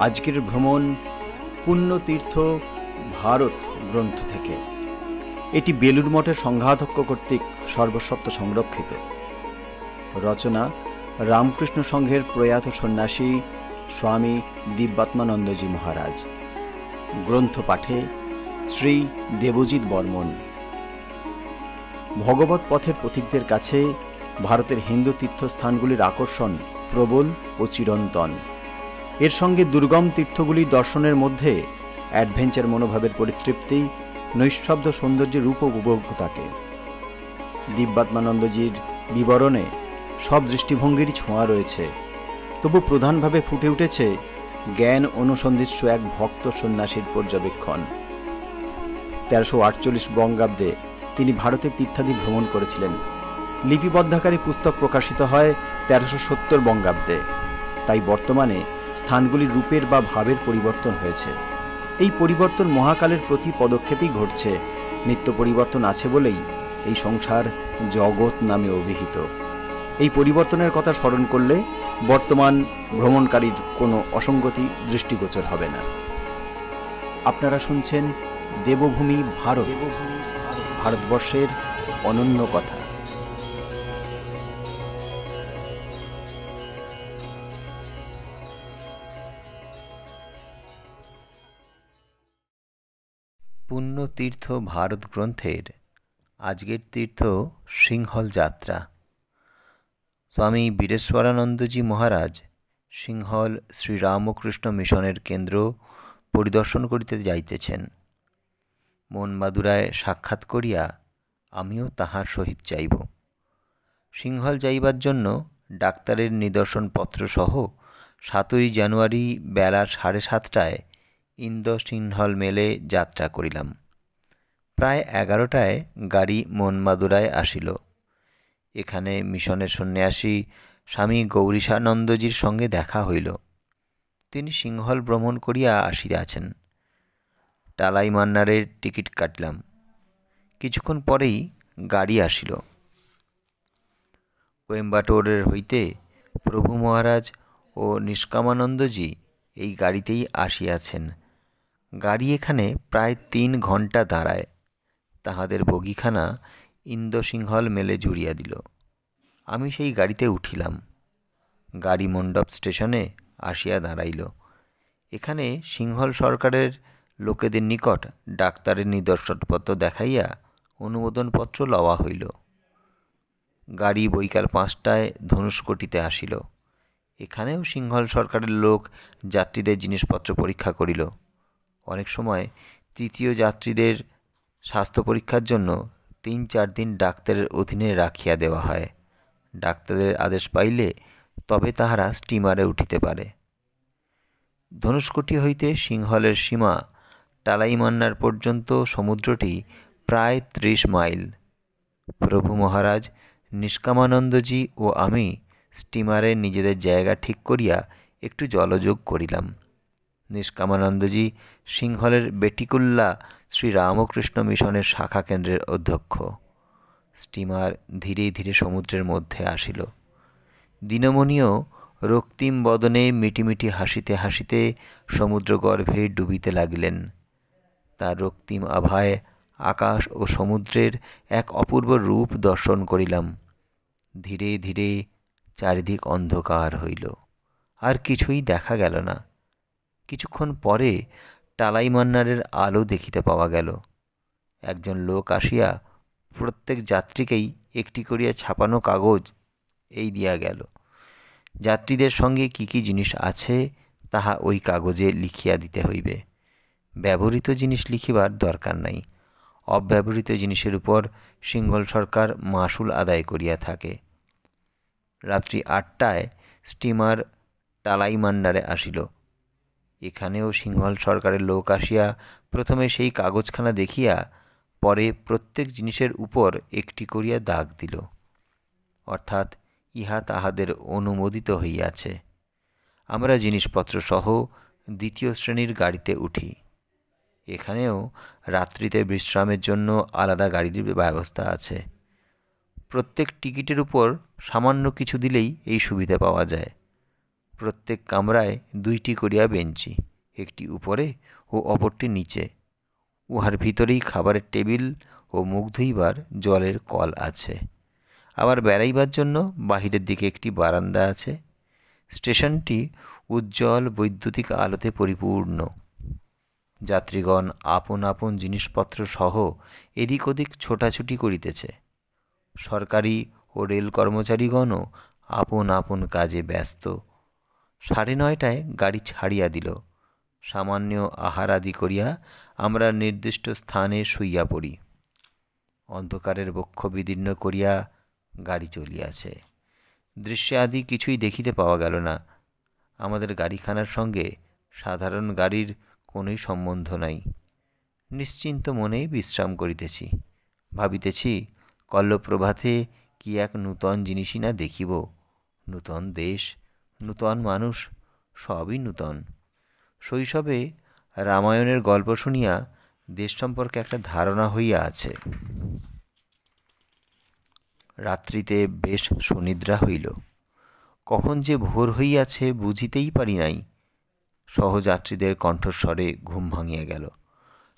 আজকের ভ্রমণ পুণ্যতীর্থ ভারত গ্রন্থ থেকে। এটি বেলুড় মঠের সংঘাধ্যক্ষ কর্তৃক সর্বস্বত্ব সংরক্ষিত। রচনা রামকৃষ্ণ সংঘের প্রয়াত সন্ন্যাসী স্বামী দিব্যাত্মানন্দজি মহারাজ। গ্রন্থ পাঠে শ্রী দেবজিৎ বর্মন। ভগবত পথের পথিকদের কাছে ভারতের হিন্দু তীর্থস্থানগুলির আকর্ষণ প্রবল ও চিরন্তন। এর সঙ্গে দুর্গম তীর্থগুলির দর্শনের মধ্যে অ্যাডভেঞ্চার মনোভাবের পরিতৃপ্তি, নৈঃশব্দ সৌন্দর্যের রূপ উপভোগ থাকে। দিব্যাত্মানন্দজির বিবরণে সব দৃষ্টিভঙ্গিরই ছোঁয়া রয়েছে, তবু প্রধানভাবে ফুটে উঠেছে জ্ঞান অনুসন্ধিৎসু এক ভক্ত সন্ন্যাসীর পর্যবেক্ষণ। 1348 বঙ্গাব্দে তিনি ভারতের তীর্থাদি ভ্রমণ করেছিলেন। লিপিবদ্ধাকারী পুস্তক প্রকাশিত হয় 1370 বঙ্গাব্দে। তাই বর্তমানে স্থানগুলির রূপের বা ভাবের পরিবর্তন হয়েছে। এই পরিবর্তন মহাকালের প্রতি পদক্ষেপেই ঘটছে। নিত্য পরিবর্তন আছে বলেই এই সংসার জগৎ নামে অভিহিত। এই পরিবর্তনের কথা স্মরণ করলে বর্তমান ভ্রমণকারীর কোনো অসঙ্গতি দৃষ্টিগোচর হবে না। আপনারা শুনছেন দেবভূমি ভারত, ভারতবর্ষের অনন্য কথা। পুণ্যতীর্থ ভারত গ্রন্থের আজকের তীর্থ সিংহল যাত্রা। স্বামী বীরেশ্বরানন্দজি মহারাজ সিংহল শ্রীরামকৃষ্ণ মিশনের কেন্দ্র পরিদর্শন করিতে যাইতেছেন। মন মাদুরায় সাক্ষাৎ করিয়া আমিও তাহার সহিত যাইব। সিংহল যাইবার জন্য ডাক্তারের নিদর্শনপত্র সহ 7ই জানুয়ারি বেলা 7:30টায় ইন্দো সিংহল মেলে যাত্রা করিলাম। প্রায় 11টায় গাড়ি মনমাদুরায় আসিল। এখানে মিশনের সন্ন্যাসী স্বামী গৌরীশানন্দজির সঙ্গে দেখা হইল। তিনি সিংহল ভ্রমণ করিয়া আসিয়াছেন। টালাই মান্নারের টিকিট কাটলাম। কিছুক্ষণ পরেই গাড়ি আসিল। কোয়েম্বাটোরের হইতে প্রভু মহারাজ ও নিষ্কামানন্দজি এই গাড়িতেই আসিয়াছেন। গাড়ি এখানে প্রায় 3 ঘণ্টা দাঁড়ায়। তাহাদের বগিখানা ইন্দো সিংহল মেলে জুড়িয়া দিল। আমি সেই গাড়িতে উঠিলাম। গাড়ি মণ্ডপ স্টেশনে আসিয়া দাঁড়াইল। এখানে সিংহল সরকারের লোকেদের নিকট ডাক্তারের নিদর্শনপত্র দেখাইয়া অনুমোদনপত্র লওয়া হইল। গাড়ি বৈকাল 5টায় ধনুষ্কটিতে আসিল। এখানেও সিংহল সরকারের লোক যাত্রীদের জিনিসপত্র পরীক্ষা করিল। অনেক সময় তৃতীয় যাত্রীদের স্বাস্থ্য পরীক্ষার জন্য 3-4 দিন ডাক্তারের অধীনে রাখিয়া দেওয়া হয়। ডাক্তারের আদেশ পাইলে তবে তাহারা স্টিমারে উঠিতে পারে। ধনুষ্কটি হইতে সিংহলের সীমা টালাইমান্নার পর্যন্ত সমুদ্রটি প্রায় 30 মাইল। প্রভু মহারাজ, নিষ্কামানন্দজি ও আমি স্টিমারে নিজেদের জায়গা ঠিক করিয়া একটু জলযোগ করিলাম। নিষ্কামানন্দজি সিংহলের বেটিকুল্লা শ্রীরামকৃষ্ণ মিশনের শাখা কেন্দ্রের অধ্যক্ষ। স্টিমার ধীরে ধীরে সমুদ্রের মধ্যে আসিল। দিনমণিও রক্তিম বদনে মিটিমিটি হাসিতে হাসিতে সমুদ্র গর্ভে ডুবিতে লাগিলেন। তার রক্তিম আভায় আকাশ ও সমুদ্রের এক অপূর্ব রূপ দর্শন করিলাম। ধীরে ধীরে চারিদিক অন্ধকার হইল, আর কিছুই দেখা গেল না। কিছুক্ষণ পরে টালাইমান্নারের আলো দেখিতে পাওয়া গেল। একজন লোক আসিয়া প্রত্যেক যাত্রীকেই একটি করিয়া ছাপানো কাগজ এই দিয়া গেল। যাত্রীদের সঙ্গে কি কি জিনিস আছে তাহা ওই কাগজে লিখিয়া দিতে হইবে। ব্যবহৃত জিনিস লিখিবার দরকার নাই। অব্যবহৃত জিনিসের উপর সিংহল সরকার মাশুল আদায় করিয়া থাকে। রাত্রি 8টায় স্টিমার টালাইমান্নারে আসিল। এখানেও সিংহল সরকারের লোক আসিয়া প্রথমে সেই কাগজখানা দেখিয়া পরে প্রত্যেক জিনিসের উপর একটি করিয়া দাগ দিল, অর্থাৎ ইহা তাহাদের অনুমোদিত হইয়াছে। আমরা জিনিসপত্র সহ 2য় শ্রেণীর গাড়িতে উঠি। এখানেও রাত্রিতে বিশ্রামের জন্য আলাদা গাড়ির ব্যবস্থা আছে। প্রত্যেক টিকিটের উপর সামান্য কিছু দিলেই এই সুবিধা পাওয়া যায়। প্রত্যেক কামরায় 2টি করিয়া বেঞ্চি, একটি উপরে ও অপরটি নিচে। উহার ভিতরেই খাবারের টেবিল ও মুখ ধুইবার জলের কল আছে। আবার বেড়াইবার জন্য বাহিরের দিকে একটি বারান্দা আছে। স্টেশনটি উজ্জ্বল বৈদ্যুতিক আলোতে পরিপূর্ণ। যাত্রীগণ আপন আপন জিনিসপত্র সহ এদিক ওদিক ছোটাছুটি করিতেছে। সরকারি ও রেল কর্মচারীগণও আপন আপন কাজে ব্যস্ত। 9:30টায় গাড়ি ছাড়িয়া দিল। সামান্য আহার আদি করিয়া আমরা নির্দিষ্ট স্থানে শুইয়া পড়ি। অন্ধকারের বক্ষ বিদীর্ণ করিয়া গাড়ি চলিয়াছে। দৃশ্যে আদি কিছুই দেখিতে পাওয়া গেল না। আমাদের গাড়িখানার সঙ্গে সাধারণ গাড়ির কোনোই সম্বন্ধ নাই। নিশ্চিন্ত মনেই বিশ্রাম করিতেছি। ভাবিতেছি, কল্লপ্রভাতে কি এক নূতন জিনিসই না দেখিব। নূতন দেশ, নূতন মানুষ, সবই নূতন। শৈশবে রামায়ণের গল্প শুনিয়া দেশ সম্পর্কে একটা ধারণা হইয়া আছে। রাত্রিতে বেশ সুনিদ্রা হইল। কখন যে ভোর হইয়াছে বুঝিতেই পারি নাই। সহযাত্রীদের কণ্ঠস্বরে ঘুম ভাঙিয়া গেল।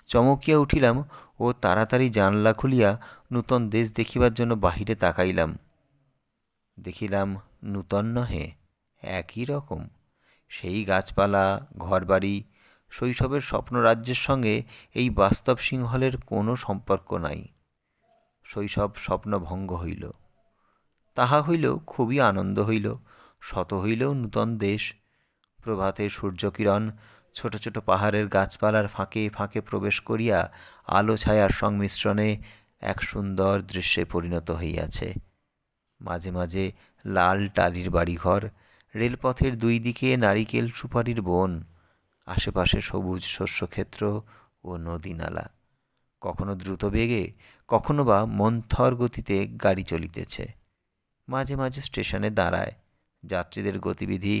চমকিয়া উঠিলাম ও তাড়াতাড়ি জানলা খুলিয়া নূতন দেশ দেখিবার জন্য বাহিরে তাকাইলাম। দেখিলাম নূতন নহে, একই রকম। সেই গাছপালা, ঘরবাড়ি, শৈশবের স্বপ্নরাজ্যের সঙ্গে এই বাস্তব সিংহলের কোনো সম্পর্ক নাই। শৈশব স্বপ্নভঙ্গ হইল। তাহা হইল খুবই আনন্দ হইল। শত হইলেও নূতন দেশ। প্রভাতের সূর্যকিরণ ছোট ছোট পাহাড়ের গাছপালার ফাঁকে ফাঁকে প্রবেশ করিয়া আলো ছায়ার সংমিশ্রণে এক সুন্দর দৃশ্যে পরিণত হইয়াছে। মাঝে মাঝে লাল টালির বাড়িঘর, রেলপথের 2 দিকে নারিকেল সুপারির বন, আশেপাশে সবুজ শস্যক্ষেত্র ও নদী নালা। কখনো দ্রুত বেগে, কখনো বা মন্থর গতিতে গাড়ি চলিতেছে। মাঝে মাঝে স্টেশনে দাঁড়ায়। যাত্রীদের গতিবিধি,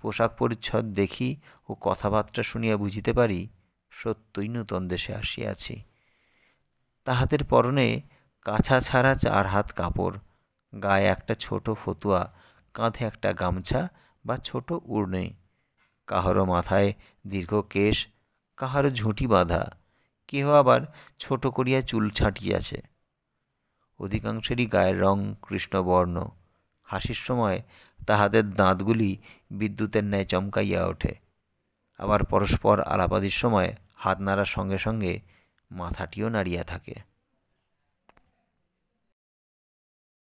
পোশাক পরিচ্ছদ দেখি ও কথাবার্তা শুনিয়া বুঝিতে পারি সত্যই নূতন দেশে আসিয়াছি। তাহাদের পরনে কাছা ছাড়া 4 হাত কাপড়, গায়ে একটা ছোট ফতুয়া, কাঁধে একটা গামছা বা ছোট উড়নে। কাহারও মাথায় দীর্ঘ কেশ, কাহারও ঝুঁটি বাঁধা, কেহ আবার ছোট করিয়া চুল ছাঁটিয়াছে। অধিকাংশেরই গায়ের রং কৃষ্ণবর্ণ। হাসির সময় তাহাদের দাঁতগুলি বিদ্যুতের ন্যায় চমকাইয়া ওঠে। আবার পরস্পর আলাপাদির সময় হাত নাড়ার সঙ্গে সঙ্গে মাথাটিও নাড়িয়া থাকে।